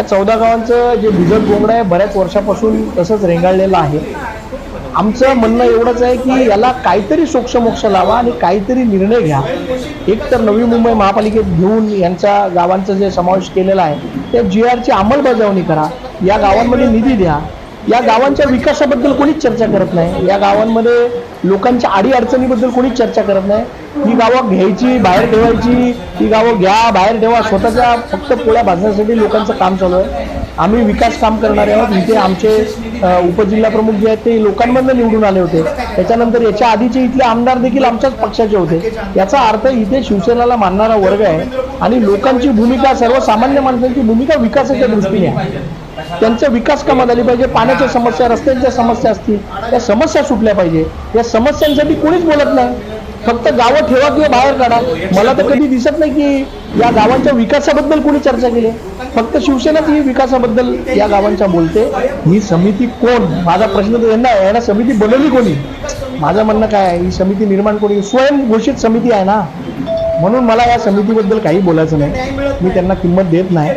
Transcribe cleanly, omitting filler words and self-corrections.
14 गावांचं जे बिजट बोंगडं आहे बऱ्याच वर्षापासून तसंच रेंगाळलेलं आहे. आमचं म्हणणं एवढंच आहे की याला काहीतरी सोक्षमोक्ष लावा आणि काहीतरी निर्णय घ्या. एक तर नवी मुंबई महापालिकेत घेऊन यांच्या गावांचा जे समावेश केलेला आहे त्या GRची अंमलबजावणी करा. या गावांमध्ये निधी द्या. या गावांच्या विकासाबद्दल कोणीच चर्चा करत नाही. या गावांमध्ये लोकांच्या अडीअडचणीबद्दल कोणीच चर्चा करत नाही. ही गावं घ्यायची, बाहेर ठेवायची, ही गावं घ्या, बाहेर ठेवा, स्वतःच्या फक्त पोळ्या भाजण्यासाठी लोकांचं काम चालू आहे. आम्ही विकास काम करणारे आहोत. इथे आमचे उपजिल्हा प्रमुख जे आहेत ते लोकांमधून निवडून आले होते. त्याच्यानंतर याच्या आधीचे इथले आमदार देखील आमच्याच पक्षाचे होते. याचा अर्थ इथे शिवसेनेला मानणारा वर्ग आहे आणि लोकांची भूमिका, सर्वसामान्य माणसांची भूमिका विकासाच्या दृष्टीने आहे. त्यांच्या विकास कामात आली पाहिजे. पाण्याच्या समस्या, रस्त्यांच्या समस्या असतील, त्या समस्या सुटल्या पाहिजे. या समस्यांसाठी कोणीच बोलत नाही. फक्त गावं ठेवा किंवा बाहेर काढा. मला तर कधी दिसत नाही की या गावांच्या विकासाबद्दल कोणी चर्चा केली. फक्त शिवसेनाच ही विकासाबद्दल या गावांच्या बोलते. ही समिती कोण? माझा प्रश्न तर यांना समिती बनवली कोणी? माझं म्हणणं काय आहे, ही समिती निर्माण कोणी? स्वयंघोषित समिती आहे ना. म्हणून मला या समितीबद्दल काही बोलायचं नाही. मी त्यांना किंमत देत नाही.